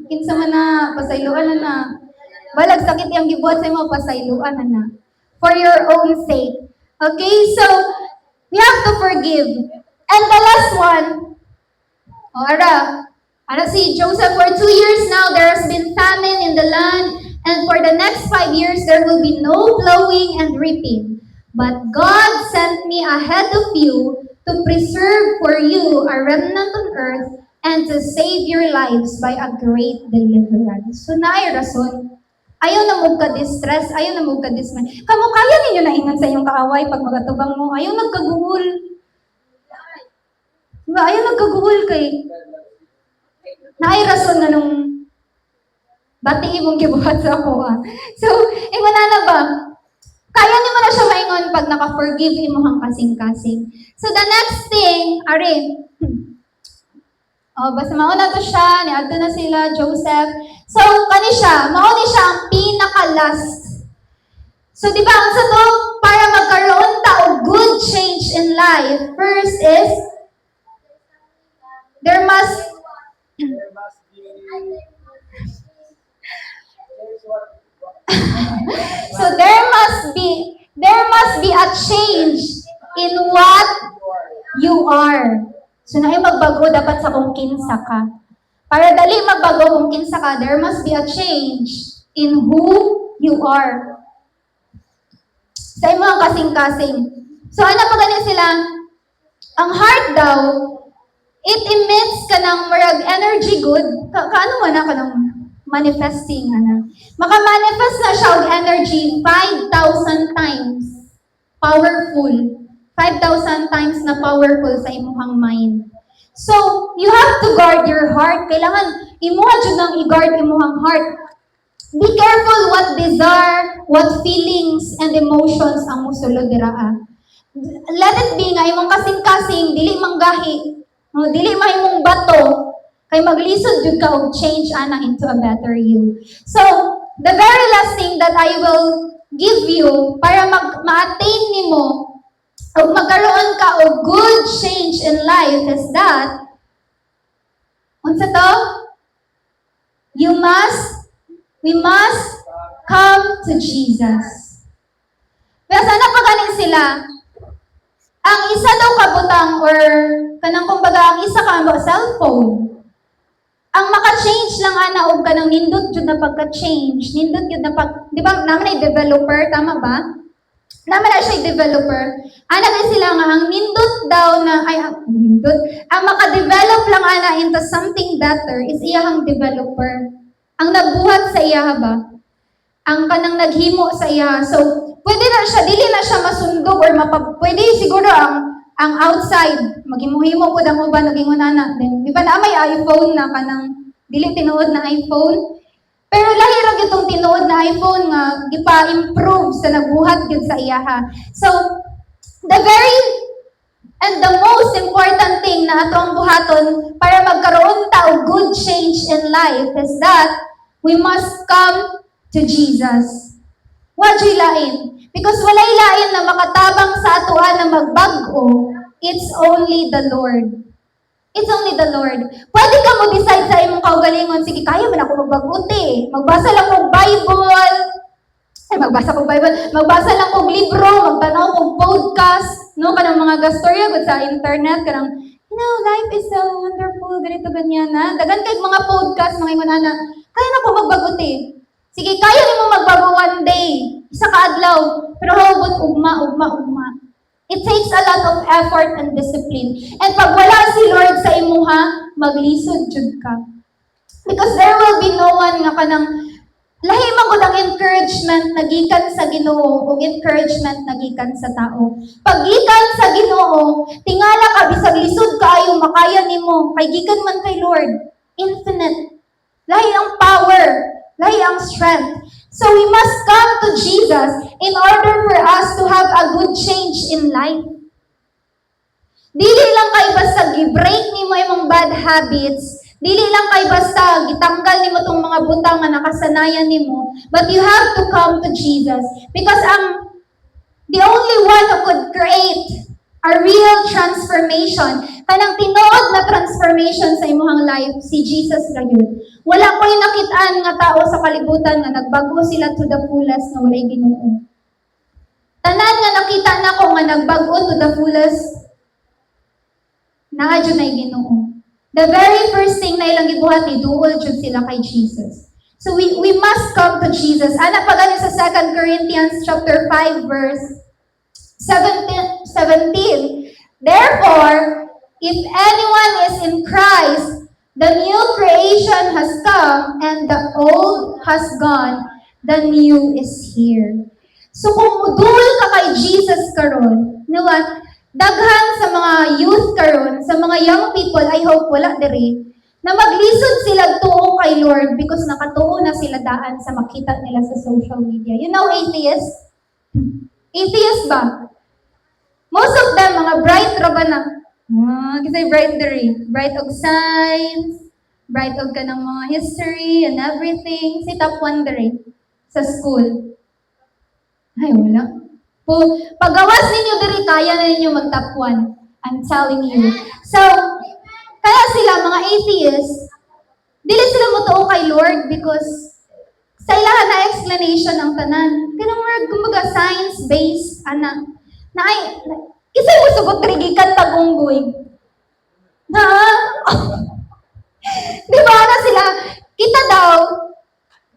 Kinsa man na, pasayloan na. Balag sakit yung gibuhat sa mga pasayloan na. For your own sake. Okay, so we have to forgive. And the last one, si Joseph, for 2 years now, there has been famine in the land, and for the next 5 years, there will be no plowing and reaping. But God sent me ahead of you to preserve for you a remnant on earth and to save your lives by a great deliverance. So naay rason. Ayaw na mo ka-distress, ayaw na mo ka-dismay. Kamu kaya ninyo na ingan sa iyong kaaway pag magatubang mo. Ayaw nagkaguhol. Diba? Ayaw nagkaguhol kay naay rason na nung bati imong gibuhat sa ako. So, ingon na ba? Kaya ni mo na siya maingon pag naka-forgive imuhang kasing-kasing. So the next thing, basta mauna to siya, niadto na sila, Joseph. So, mauni siya ang pinaka-last. So, di ba, ang sa to, para magkaroon ta og good change in life, first is, there must so there must be a change in what you are. So na magbago dapat sa kung kinsa ka. Para dali magbago kung kinsa ka, there must be a change in who you are. Sa imong kasing-kasing. So ano pa ganyan sila? Ang heart daw, it emits ka ng marag energy good. Kaano man ka ng manifesting, Maka-manifest na siya og energy 5,000 times powerful. 5,000 times na powerful sa imuhang mind. So, you have to guard your heart. Kailangan, imuha dyan ng i-guard imuhang heart. Be careful what desire, what feelings, and emotions ang musulod dira. Let it be nga, imong kasing-kasing, dili manggahi, no, dili mahimong bato, kay maglisod jud ka og change ana into a better you. So, the very last thing that I will give you para ma-attain nimo o magkaroon ka og good change in life is that unsa to? We must come to Jesus. Kaya sana pa ganin sila, ang isa daw kabutang or kanang kumbaga ang isa ka cellphone. Ang maka-change lang ana og kanang nindot jud na pagka-change, nindot jud na di ba naman ay developer, tama ba? Naman na siya developer. Ana kay sila nga ang nindot daw na ang maka-develop lang ana into something better is iyahang developer. Ang nagbuhat sa iya ba? Ang kanang naghimo sa iya. So, pwede na siya, dili na siya masundog or pwede siguro ang outside, maghimuhimo po ang uban, nagingon ana. Then, di ba na may iPhone na kanang, dili tinuod na iPhone. Pero lahi ra itong tinuod na iPhone nga, gipa-improve sa nagbuhat gyud sa iya ha. So, the very and the most important thing na ato ang buhaton para magkaroon ta og good change in life is that we must come to Jesus. Wajay lain. Because walay lain na makatabang sa atoa na magbag-o, it's only the Lord. It's only the Lord. Pwede ka mo decide sa imong kaugalingon, sige, kaya man ako magbaguti. Magbasa lang kong Bible. Magbasa lang kong libro, magtanaw kong podcast, no, kanang mga gastorya gud sa internet, kanang, life is so wonderful, ganito, ganyan, na. Dagan kay mga podcast, mga ingon ana, kaya na ko magbaguti. Sige, kaya nimo magbago one day, isa ka adlaw, pero hugot ugma. It takes a lot of effort and discipline. And pag wala si Lord sa imuha, maglisod jud ka. Because there will be no one nga kanang lahi man gud ang encouragement nagikan sa Ginoo ug encouragement nagikan sa tao. Pag gikan sa Ginoo, tingala ka bisag lisod kaayo makaya nimo kay gikan man kay Lord. Infinite. Lahi ang power, lahi ang strength. So we must come to Jesus in order for us to have a good change in life. Dili lang kay basta gi-break nimo imong bad habits, dili lang kay basta gitanggal nimo tong mga butang nga nakasanayan nimo, but you have to come to Jesus because the only one who could create a real transformation, kanang tinuod na transformation sa imong life, si Jesus gayud. Wala ko'y nakitaan nga tao sa kalibutan nga nagbago sila to the fullest na walay Ginoo. Tanan nga nakita nako nga nagbago to the fullest, naa jud nay Ginoo. The very first thing na ilang gibuhat ni duol jud sila kay Jesus. So we must come to Jesus. Ana pa gani sa 2 Corinthians chapter 5 verse 17. Therefore, if anyone is in Christ, the new creation has come and the old has gone, the new is here. So kung mudul ka kay Jesus karon, niwa, daghan sa mga youth karon, sa mga young people, I hope wala diri, na maglisod sila tuo kay Lord because nakatuo na sila daan sa makita nila sa social media. You know atheists? Atheists ba? Most of them, mga bright ra ba na? Kasi bright diri. Bright og science, bright og ka ng mga history and everything. Si top 1 diri sa school. Ay, wala. Pagawas ninyo diri, kaya na ninyo mag-top 1. I'm telling you. So, kaya sila, mga atheists, dili sila mutuo kay Lord because sa ilahan na explanation ang tanan. Kanang word, kumbaga, science-based, ana. Na ay, isa mo sugot rigikan tagunggoy. Na, di ba na sila, kita daw,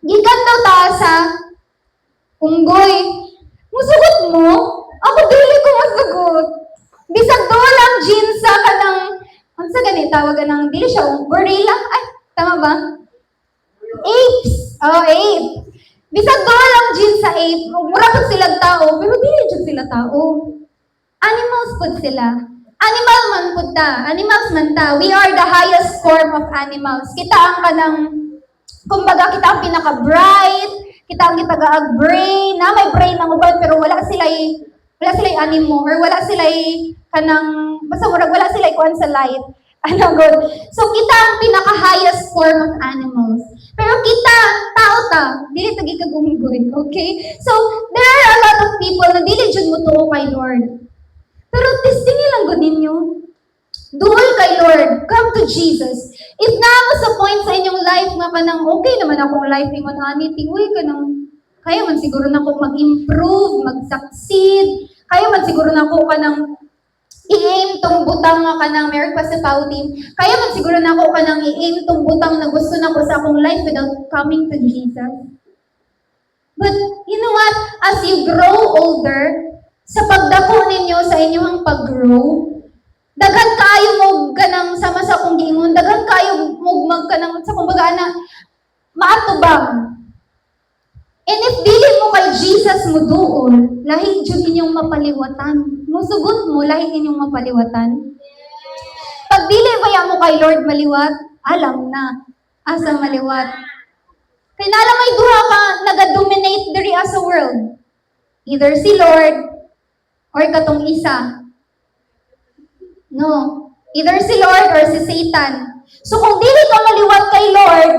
gikan daw ta sa unggoy. Musugot mo? Ako dili ko masugot. Bisag daw lang jeans sa kanang, ano sa ganit, tawag ka ng, dili siya, gorilla? Ay, tama ba? Apes. Oh, ape. Bisag daw lang jeans sa ape. Mura po sila tao, pero dili dyan sila tao. Animals po sila. Animal man pud ta, animals man ta. We are the highest form of animals. Kita ang kanang, kumbaga kita ang pinaka-bright, kita ang kitagaag brain, na may brain ang uban pero wala sila animo or wala sila kanang basta wala sila kuan sa light. Ano good. So kita ang pinaka-highest form of animals. Pero kita, tao ta, dili ta gikagunggoy, okay? So there are a lot of people na dili jud mutuo kay Lord. Pero testingin lang gud ninyo. Duol kay Lord, come to Jesus. If naamo sa point sa inyong life nga kanang okay naman akong life ingon ani tingoy kanang kaya man siguro na ako mag-improve, mag-succeed. Kaya man siguro na ako kanang i-aim tong butang nga kanang meron pa sa pouting. Kaya man siguro na ako kanang i-aim tong butang na gusto na ko sa akong life without coming to Jesus. But you know what? As you grow older, sa pagdako ninyo sa inyong pag-grow, daghan kaayo mo kanang sama sa akong giingon, daghan kaayo mo magkanang sa kumbaga na maatubang. And if dili mo kay Jesus mo duol, lahi jud inyong mapaliwatan. Musugot mo lahi inyong mapaliwatan. Pag dili baya mo kay Lord maliwat, alam na asa maliwat. Kay nala may duha ka naga-dominate diri as a world. Either si Lord or katong isa. No. Either si Lord or si Satan. So kung dili ka maliwat kay Lord,